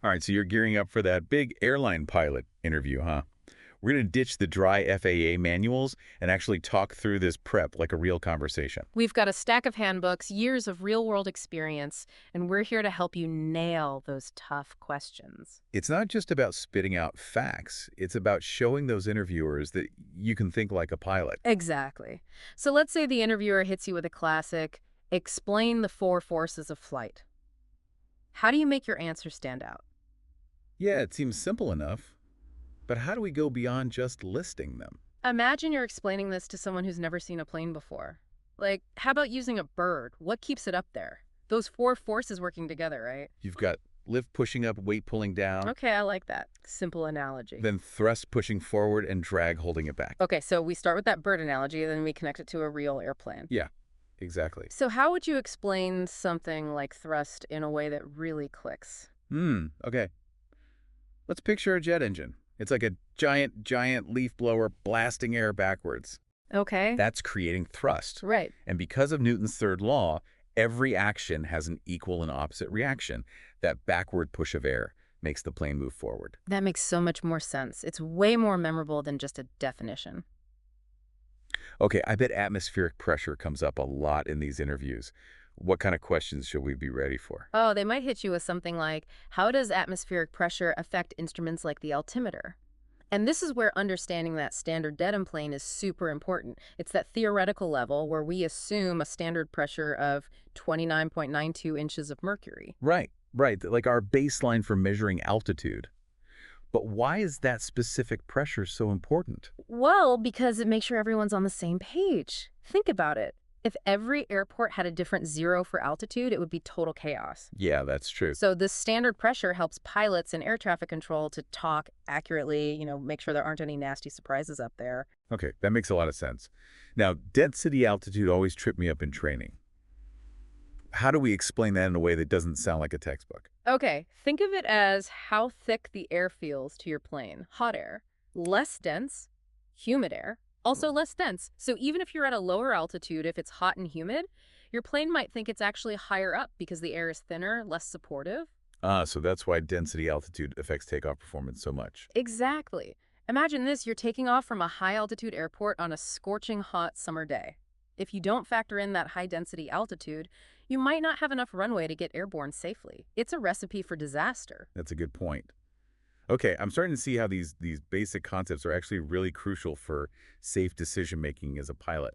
All right, so you're gearing up for that big airline pilot interview, huh? We're going to ditch the dry FAA manuals and actually talk through this prep like a real conversation. We've got a stack of handbooks, years of real-world experience, and we're here to help you nail those tough questions. It's not just about spitting out facts. It's about showing those interviewers that you can think like a pilot. Exactly. So let's say the interviewer hits you with a classic, explain the four forces of flight. How do you make your answer stand out? Yeah, it seems simple enough, but how do we go beyond just listing them? Imagine you're explaining this to someone who's never seen a plane before. Like, how about using a bird? What keeps it up there? Those four forces working together, right? You've got lift pushing up, weight pulling down, Okay, I like that. Simple analogy. then thrust pushing forward and drag holding it back. Okay, so we start with that bird analogy, then we connect it to a real airplane. Yeah, exactly. So how would you explain something like thrust in a way that really clicks? Okay. Let's picture a jet engine. It's like a giant leaf blower blasting air backwards. Okay. That's creating thrust. Right. And because of Newton's third law, every action has an equal and opposite reaction. That backward push of air makes the plane move forward. That makes so much more sense. It's way more memorable than just a definition. Okay, I bet atmospheric pressure comes up a lot in these interviews. What kind of questions should we be ready for? Oh, they might hit you with something like, how does atmospheric pressure affect instruments like the altimeter? And this is where understanding that standard dead plane is super important. It's that theoretical level where we assume a standard pressure of 29.92 inches of mercury. Right, like our baseline for measuring altitude. But why is that specific pressure so important? Well, because it makes sure everyone's on the same page. Think about it. If every airport had a different zero for altitude, it would be total chaos. Yeah, that's true. So this standard pressure helps pilots and air traffic control to talk accurately, make sure there aren't any nasty surprises up there. Okay, that makes a lot of sense. Now, density altitude always tripped me up in training. How do we explain that in a way that doesn't sound like a textbook? Okay, think of it as how thick the air feels to your plane. Hot air, less dense, humid air, also less dense. So even if you're at a lower altitude, if it's hot and humid, your plane might think it's actually higher up because the air is thinner, less supportive. So that's why density altitude affects takeoff performance so much. Exactly. Imagine this, you're taking off from a high-altitude airport on a scorching hot summer day. If you don't factor in that high-density altitude, you might not have enough runway to get airborne safely. It's a recipe for disaster. That's a good point. Okay, I'm starting to see how these basic concepts are actually really crucial for safe decision-making as a pilot.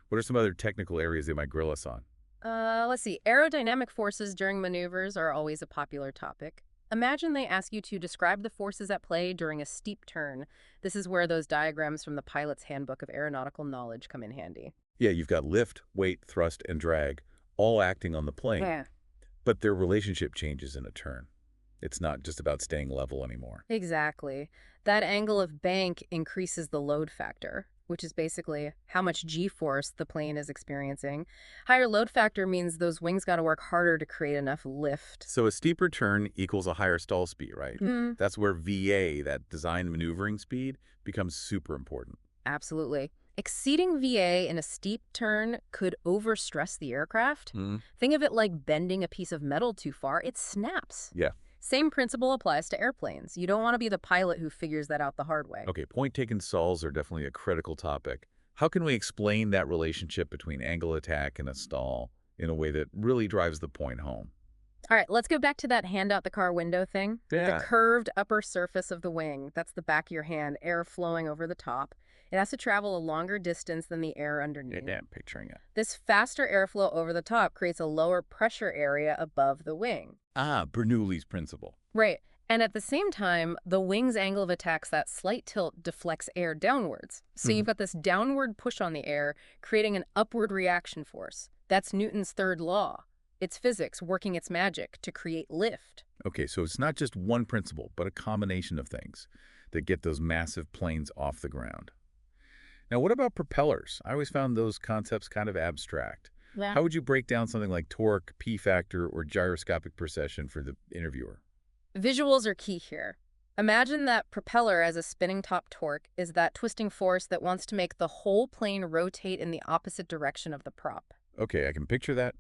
What are some other technical areas they might grill us on? Let's see. Aerodynamic forces during maneuvers are always a popular topic. Imagine they ask you to describe the forces at play during a steep turn. This is where those diagrams from the pilot's Handbook of Aeronautical Knowledge come in handy. Yeah, you've got lift, weight, thrust, and drag, all acting on the plane. Yeah. But their relationship changes in a turn. It's not just about staying level anymore. Exactly. That angle of bank increases the load factor, which is basically how much G-force the plane is experiencing. Higher load factor means those wings got to work harder to create enough lift. So a steeper turn equals a higher stall speed, right? Mm, That's where VA, that design maneuvering speed, becomes super important. absolutely. Exceeding VA in a steep turn could overstress the aircraft. Hmm. Think of it like bending a piece of metal too far, it snaps. Yeah. Same principle applies to airplanes. You don't want to be the pilot who figures that out the hard way. Okay, point-taken stalls are definitely a critical topic. How can we explain that relationship between angle attack and a stall in a way that really drives the point home? All right, let's go back to that hand out the car window thing. Yeah. The curved upper surface of the wing, that's the back of your hand, air flowing over the top. It has to travel a longer distance than the air underneath. Yeah, I'm picturing it. This faster airflow over the top creates a lower pressure area above the wing. Bernoulli's principle. Right. And at the same time, the wing's angle of attack's that slight tilt deflects air downwards. So you've got this downward push on the air, creating an upward reaction force. That's Newton's third law. It's physics working its magic to create lift. Okay, so it's not just one principle, but a combination of things that get those massive planes off the ground. Now, what about propellers? I always found those concepts kind of abstract. Yeah. How would you break down something like torque, p-factor, or gyroscopic precession for the interviewer? Visuals are key here. Imagine that propeller as a spinning top torque is that twisting force that wants to make the whole plane rotate in the opposite direction of the prop. Okay, I can picture that.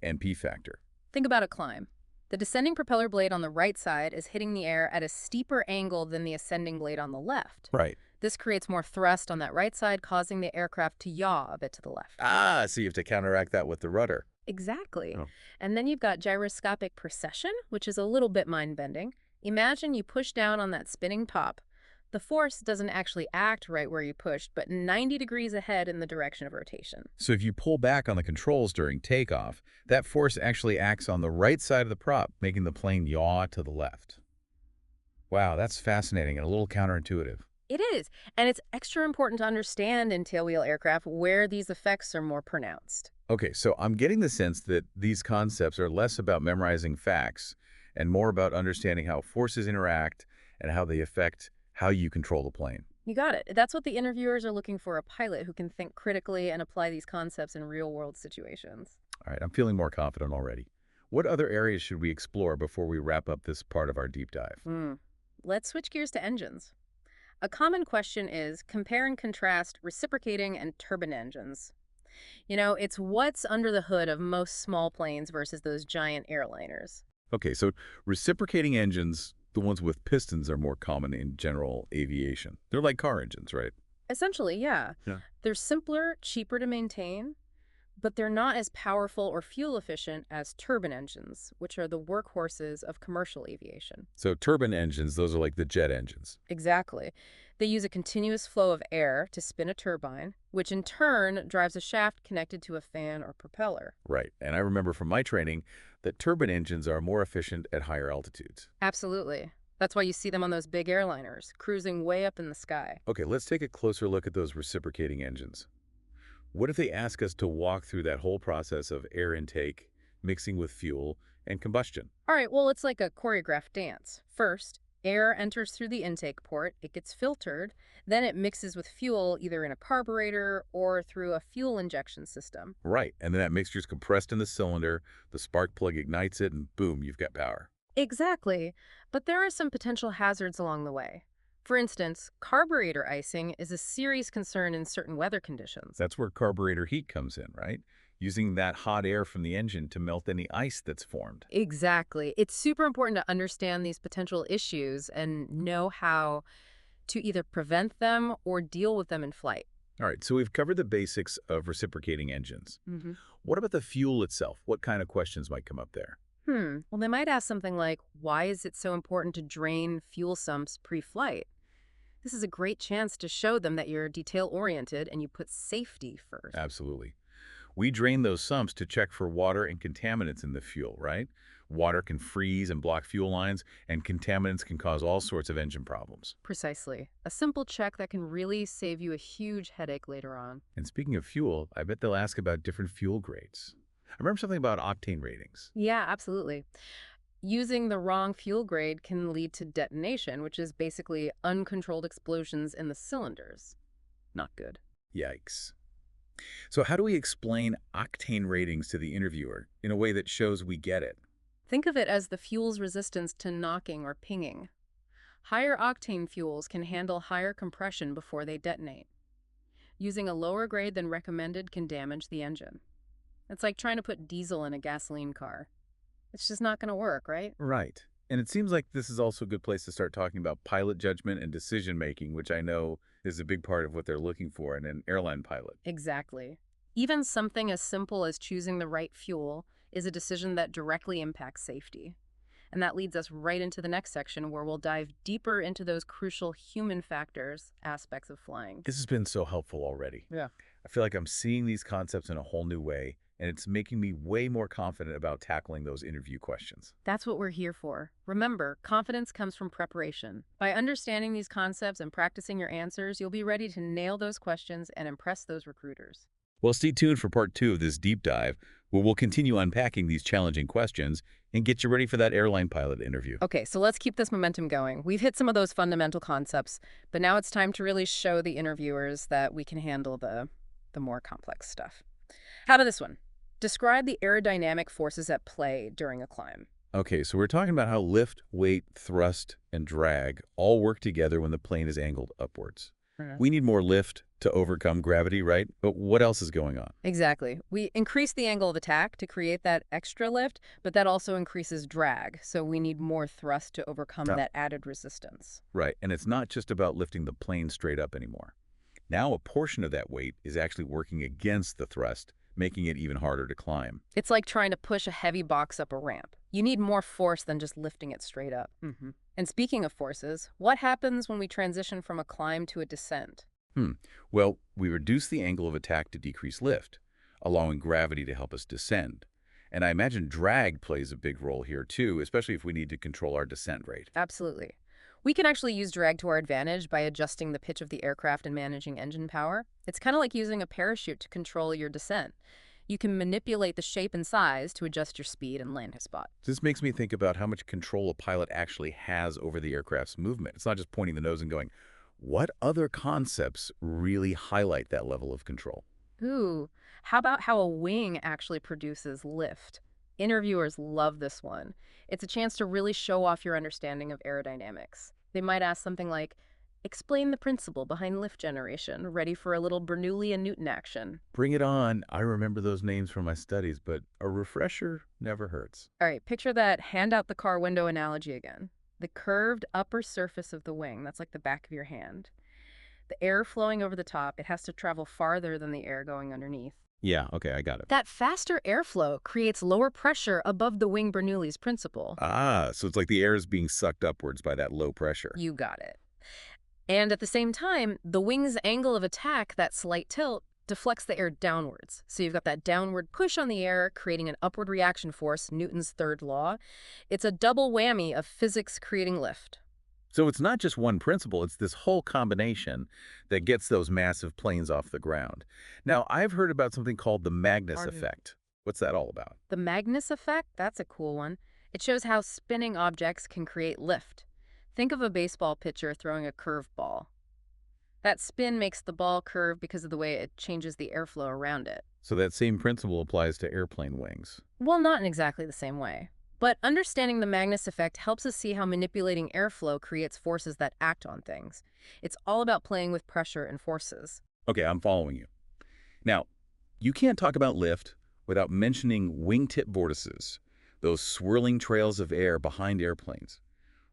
And p-factor. Think about a climb. The descending propeller blade on the right side is hitting the air at a steeper angle than the ascending blade on the left. Right. This creates more thrust on that right side, causing the aircraft to yaw a bit to the left. Ah, so you have to counteract that with the rudder. Exactly. Oh. And then you've got gyroscopic precession, which is a little bit mind-bending. Imagine you push down on that spinning top. The force doesn't actually act right where you pushed, but 90 degrees ahead in the direction of rotation. So if you pull back on the controls during takeoff, that force actually acts on the right side of the prop, making the plane yaw to the left. Wow, that's fascinating and a little counterintuitive. It is, and it's extra important to understand in tailwheel aircraft where these effects are more pronounced. Okay, so I'm getting the sense that these concepts are less about memorizing facts and more about understanding how forces interact and how they affect how you control the plane. You got it. That's what the interviewers are looking for, a pilot who can think critically and apply these concepts in real-world situations. All right, I'm feeling more confident already. What other areas should we explore before we wrap up this part of our deep dive? Let's switch gears to engines. A common question is compare and contrast reciprocating and turbine engines. It's what's under the hood of most small planes versus those giant airliners. Okay, so reciprocating engines, the ones with pistons, are more common in general aviation. They're like car engines, right? Essentially, yeah. Yeah. They're simpler, cheaper to maintain, but they're not as powerful or fuel efficient as turbine engines, which are the workhorses of commercial aviation. So turbine engines, those are like the jet engines. Exactly. They use a continuous flow of air to spin a turbine, which in turn drives a shaft connected to a fan or propeller. Right, and I remember from my training that turbine engines are more efficient at higher altitudes. Absolutely. That's why you see them on those big airliners, cruising way up in the sky. Okay, let's take a closer look at those reciprocating engines. What if they ask us to walk through that whole process of air intake, mixing with fuel, and combustion? All right, well, it's like a choreographed dance. First, air enters through the intake port, it gets filtered, then it mixes with fuel either in a carburetor or through a fuel injection system. Right, and then that mixture is compressed in the cylinder, the spark plug ignites it, and boom, you've got power. Exactly, but there are some potential hazards along the way. For instance, carburetor icing is a serious concern in certain weather conditions. That's where carburetor heat comes in, right? Using that hot air from the engine to melt any ice that's formed. Exactly. It's super important to understand these potential issues and know how to either prevent them or deal with them in flight. All right, so we've covered the basics of reciprocating engines. What about the fuel itself? What kind of questions might come up there? Well, they might ask something like, why is it so important to drain fuel sumps pre-flight? This is a great chance to show them that you're detail-oriented and you put safety first. Absolutely. We drain those sumps to check for water and contaminants in the fuel, right? Water can freeze and block fuel lines, and contaminants can cause all sorts of engine problems. Precisely. A simple check that can really save you a huge headache later on. And speaking of fuel, I bet they'll ask about different fuel grades. I remember something about octane ratings. Yeah, absolutely. Using the wrong fuel grade can lead to detonation, which is basically uncontrolled explosions in the cylinders. Not good. Yikes. So how do we explain octane ratings to the interviewer in a way that shows we get it? Think of it as the fuel's resistance to knocking or pinging. Higher octane fuels can handle higher compression before they detonate. Using a lower grade than recommended can damage the engine. It's like trying to put diesel in a gasoline car. It's just not going to work, right? Right. And it seems like this is also a good place to start talking about pilot judgment and decision-making, which I know is a big part of what they're looking for in an airline pilot. Exactly. Even something as simple as choosing the right fuel is a decision that directly impacts safety. And that leads us right into the next section where we'll dive deeper into those crucial human factors aspects of flying. This has been so helpful already. Yeah. I feel like I'm seeing these concepts in a whole new way, and it's making me way more confident about tackling those interview questions. That's what we're here for. Remember, confidence comes from preparation. By understanding these concepts and practicing your answers, you'll be ready to nail those questions and impress those recruiters. Well, stay tuned for part 2 of this deep dive, where we'll continue unpacking these challenging questions and get you ready for that airline pilot interview. Okay, so let's keep this momentum going. We've hit some of those fundamental concepts, but now it's time to really show the interviewers that we can handle the more complex stuff. How about this one? Describe the aerodynamic forces at play during a climb. Okay, so we're talking about how lift, weight, thrust, and drag all work together when the plane is angled upwards. We need more lift to overcome gravity, right? But what else is going on? Exactly. We increase the angle of attack to create that extra lift, but that also increases drag, so we need more thrust to overcome Uh, that added resistance. right, and it's not just about lifting the plane straight up anymore. Now a portion of that weight is actually working against the thrust, making it even harder to climb. It's like trying to push a heavy box up a ramp. You need more force than just lifting it straight up. And speaking of forces, what happens when we transition from a climb to a descent? Hmm. Well, we reduce the angle of attack to decrease lift, allowing gravity to help us descend. And I imagine drag plays a big role here too, especially if we need to control our descent rate. Absolutely. We can actually use drag to our advantage by adjusting the pitch of the aircraft and managing engine power. It's kind of like using a parachute to control your descent. You can manipulate the shape and size to adjust your speed and landing spot. This makes me think about how much control a pilot actually has over the aircraft's movement. It's not just pointing the nose and going, what other concepts really highlight that level of control? Ooh, how about how a wing actually produces lift? Interviewers love this one. It's a chance to really show off your understanding of aerodynamics. They might ask something like, explain the principle behind lift generation, ready for a little Bernoulli and Newton action. Bring it on. I remember those names from my studies, but a refresher never hurts. All right, picture that hand out the car window analogy again. The curved upper surface of the wing, that's like the back of your hand. The air flowing over the top, it has to travel farther than the air going underneath. Yeah, okay, I got it. That faster airflow creates lower pressure above the wing Bernoulli's principle. Ah, so it's like the air is being sucked upwards by that low pressure. You got it. And at the same time, the wing's angle of attack, that slight tilt, deflects the air downwards. So you've got that downward push on the air, creating an upward reaction force, Newton's third law. It's a double whammy of physics creating lift. So it's not just one principle, it's this whole combination that gets those massive planes off the ground. Now, I've heard about something called the Magnus Pardon? effect. What's that all about? The Magnus effect, that's a cool one. It shows how spinning objects can create lift. Think of a baseball pitcher throwing a curved ball. That spin makes the ball curve because of the way it changes the airflow around it. So that same principle applies to airplane wings. Well, not in exactly the same way. But understanding the Magnus effect helps us see how manipulating airflow creates forces that act on things. It's all about playing with pressure and forces. Okay, I'm following you. Now, you can't talk about lift without mentioning wingtip vortices, those swirling trails of air behind airplanes.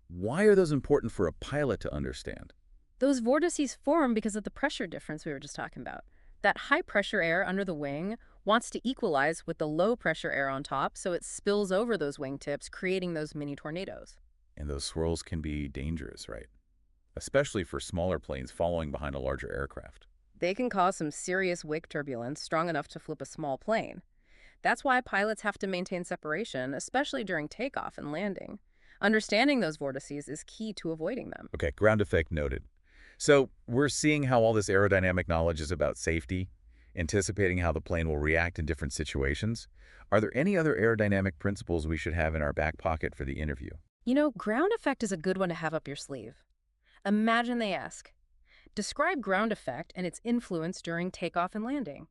Why are those important for a pilot to understand? Those vortices form because of the pressure difference we were just talking about. That high pressure air under the wing wants to equalize with the low pressure air on top, so it spills over those wingtips, creating those mini tornadoes. And those swirls can be dangerous, right? Especially for smaller planes following behind a larger aircraft. They can cause some serious wake turbulence strong enough to flip a small plane. That's why pilots have to maintain separation, especially during takeoff and landing. Understanding those vortices is key to avoiding them. Okay, ground effect noted. So we're seeing how all this aerodynamic knowledge is about safety, anticipating how the plane will react in different situations. Are there any other aerodynamic principles we should have in our back pocket for the interview? You know, ground effect is a good one to have up your sleeve. Imagine they ask, describe ground effect and its influence during takeoff and landing.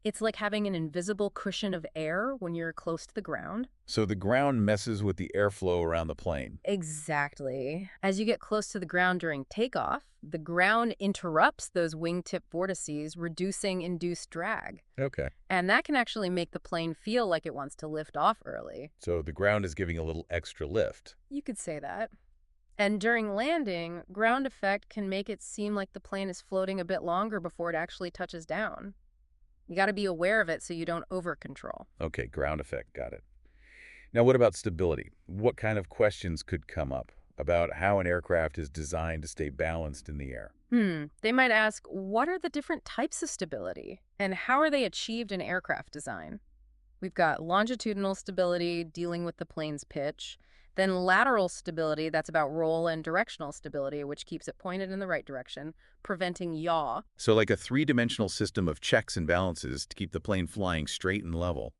It's like having an invisible cushion of air when you're close to the ground. So the ground messes with the airflow around the plane. Exactly. As you get close to the ground during takeoff, the ground interrupts those wingtip vortices, reducing induced drag. Okay. And that can actually make the plane feel like it wants to lift off early. So the ground is giving a little extra lift. You could say that. And during landing, ground effect can make it seem like the plane is floating a bit longer before it actually touches down. You got to be aware of it so you don't over-control. Okay, ground effect, got it. Now what about stability? What kind of questions could come up about how an aircraft is designed to stay balanced in the air? They might ask, what are the different types of stability and how are they achieved in aircraft design? We've got longitudinal stability, dealing with the plane's pitch, then lateral stability, that's about roll, and directional stability, which keeps it pointed in the right direction, preventing yaw. So like a three-dimensional system of checks and balances to keep the plane flying straight and level.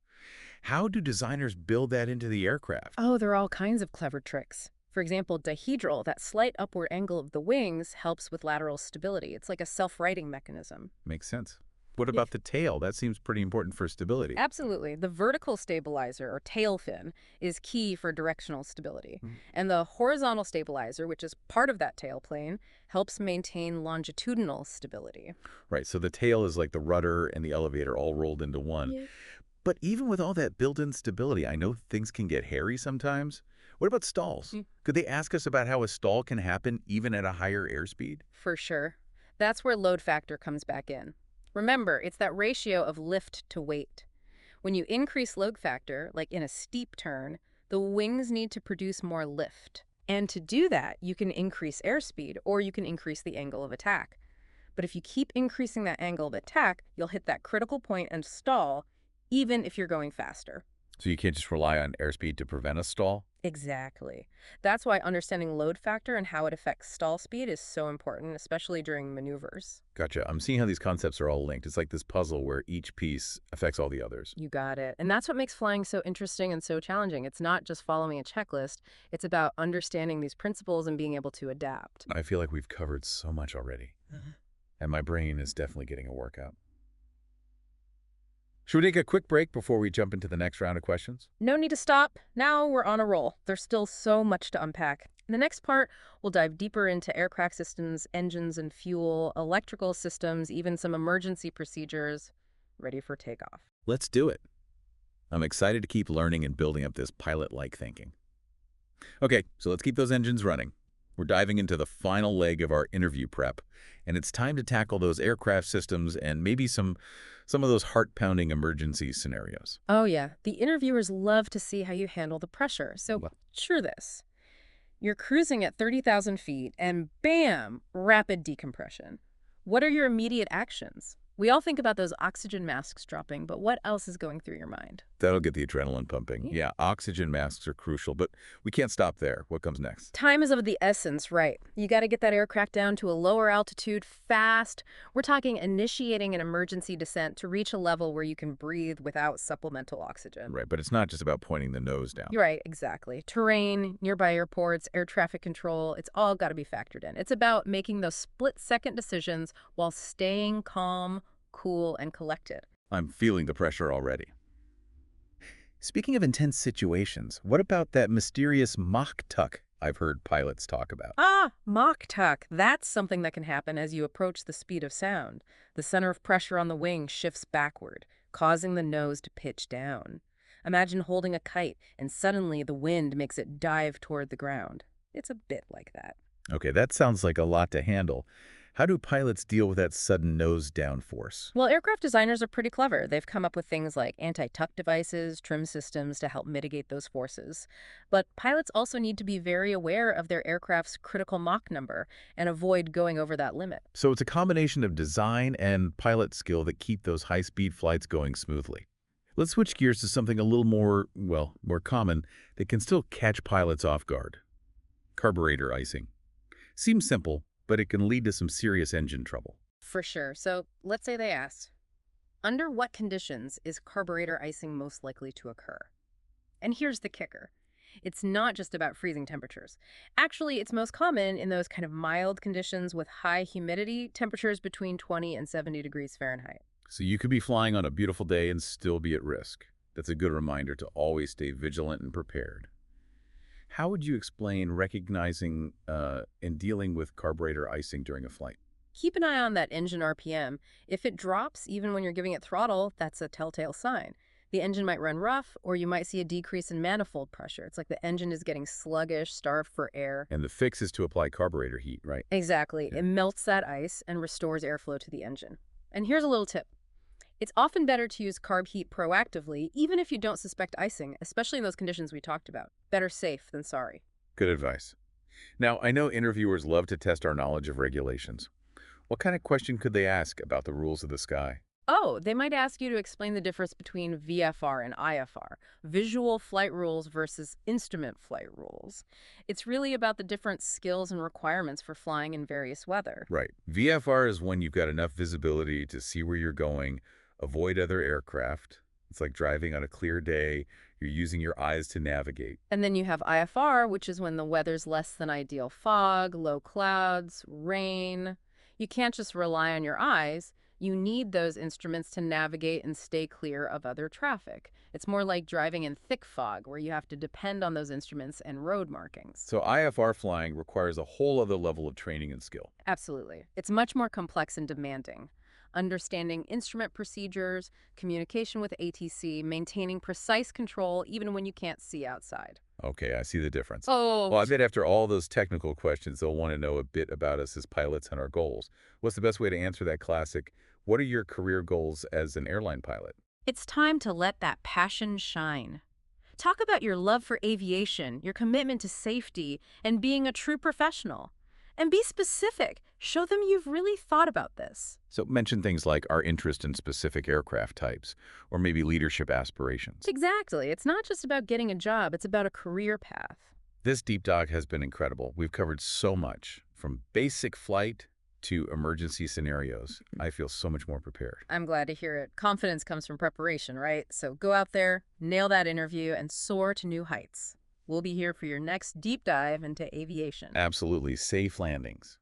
How do designers build that into the aircraft? Oh, there are all kinds of clever tricks. For example, dihedral, that slight upward angle of the wings, helps with lateral stability. It's like a self-righting mechanism. Makes sense. What about the tail? That seems pretty important for stability. Absolutely. The vertical stabilizer, or tail fin, is key for directional stability. Mm. And the horizontal stabilizer, which is part of that tail plane, helps maintain longitudinal stability. Right, so the tail is like the rudder and the elevator all rolled into one. Yeah. But even with all that built-in stability, I know things can get hairy sometimes. What about stalls? Mm. Could they ask us about how a stall can happen even at a higher airspeed? For sure. That's where load factor comes back in. Remember, it's that ratio of lift to weight. When you increase load factor, like in a steep turn, the wings need to produce more lift. And to do that, you can increase airspeed or you can increase the angle of attack. But if you keep increasing that angle of attack, you'll hit that critical point and stall, even if you're going faster. So you can't just rely on airspeed to prevent a stall? Exactly. That's why understanding load factor and how it affects stall speed is so important, especially during maneuvers. Gotcha. I'm seeing how these concepts are all linked. It's like this puzzle where each piece affects all the others. You got it. And that's what makes flying so interesting and so challenging. It's not just following a checklist, it's about understanding these principles and being able to adapt. I feel like we've covered so much already, and my brain is definitely getting a workout. Should we take a quick break before we jump into the next round of questions? No need to stop. Now we're on a roll. There's still so much to unpack. In the next part, we'll dive deeper into aircraft systems, engines and fuel, electrical systems, even some emergency procedures. Ready for takeoff. Let's do it. I'm excited to keep learning and building up this pilot-like thinking. Okay, so let's keep those engines running. We're diving into the final leg of our interview prep, and it's time to tackle those aircraft systems and maybe some of those heart-pounding emergency scenarios. Oh, yeah. The interviewers love to see how you handle the pressure. So, Well- sure this. You're cruising at 30,000 feet and bam, rapid decompression. What are your immediate actions? We all think about those oxygen masks dropping, but what else is going through your mind? That'll get the adrenaline pumping. Yeah. Yeah, oxygen masks are crucial, but we can't stop there. What comes next? Time is of the essence, right? You got to get that aircraft down to a lower altitude fast. We're talking initiating an emergency descent to reach a level where you can breathe without supplemental oxygen. Right, but it's not just about pointing the nose down. You're right, exactly. Terrain, nearby airports, air traffic control, it's all got to be factored in. It's about making those split-second decisions while staying calm, cool, and collected. I'm feeling the pressure already. Speaking of intense situations, what about that mysterious Mach tuck I've heard pilots talk about? Ah, Mach tuck. That's something that can happen as you approach the speed of sound. The center of pressure on the wing shifts backward, causing the nose to pitch down. Imagine holding a kite and suddenly the wind makes it dive toward the ground. It's a bit like that. Okay, that sounds like a lot to handle. How do pilots deal with that sudden nose-down force? Well, aircraft designers are pretty clever. They've come up with things like anti-tuck devices, trim systems to help mitigate those forces. But pilots also need to be very aware of their aircraft's critical Mach number and avoid going over that limit. So it's a combination of design and pilot skill that keep those high-speed flights going smoothly. Let's switch gears to something a little more, well, more common that can still catch pilots off guard. Carburetor icing. Seems simple, but it can lead to some serious engine trouble. For sure. So let's say they asked, under what conditions is carburetor icing most likely to occur? And here's the kicker. It's not just about freezing temperatures. Actually, it's most common in those kind of mild conditions with high humidity, temperatures between 20 and 70 degrees Fahrenheit. So you could be flying on a beautiful day and still be at risk. That's a good reminder to always stay vigilant and prepared. How would you explain recognizing and dealing with carburetor icing during a flight? Keep an eye on that engine RPM. If it drops, even when you're giving it throttle, that's a telltale sign. The engine might run rough, or you might see a decrease in manifold pressure. It's like the engine is getting sluggish, starved for air. And the fix is to apply carburetor heat, right? Exactly. Yeah. It melts that ice and restores airflow to the engine. And here's a little tip. It's often better to use carb heat proactively, even if you don't suspect icing, especially in those conditions we talked about. Better safe than sorry. Good advice. Now, I know interviewers love to test our knowledge of regulations. What kind of question could they ask about the rules of the sky? Oh, they might ask you to explain the difference between VFR and IFR, visual flight rules versus instrument flight rules. It's really about the different skills and requirements for flying in various weather. Right. VFR is when you've got enough visibility to see where you're going, avoid other aircraft. It's like driving on a clear day. You're using your eyes to navigate. And then you have IFR, which is when the weather's less than ideal fog, low clouds, rain. You can't just rely on your eyes. You need those instruments to navigate and stay clear of other traffic. It's more like driving in thick fog, where you have to depend on those instruments and road markings. So IFR flying requires a whole other level of training and skill. Absolutely. It's much more complex and demanding. Understanding instrument procedures, communication with ATC, maintaining precise control even when you can't see outside. Okay, I see the difference. Oh, Well, I bet after all those technical questions, they'll want to know a bit about us as pilots and our goals. What's the best way to answer that classic, what are your career goals as an airline pilot? it's time to let that passion shine. Talk about your love for aviation, your commitment to safety, and being a true professional. And be specific. Show them you've really thought about this. So mention things like our interest in specific aircraft types, or maybe leadership aspirations. Exactly. It's not just about getting a job, it's about a career path. This deep dive has been incredible. We've covered so much, from basic flight to emergency scenarios. I feel so much more prepared. I'm glad to hear it. Confidence comes from preparation, right? So go out there, nail that interview, and soar to new heights. We'll be here for your next deep dive into aviation. Absolutely safe landings.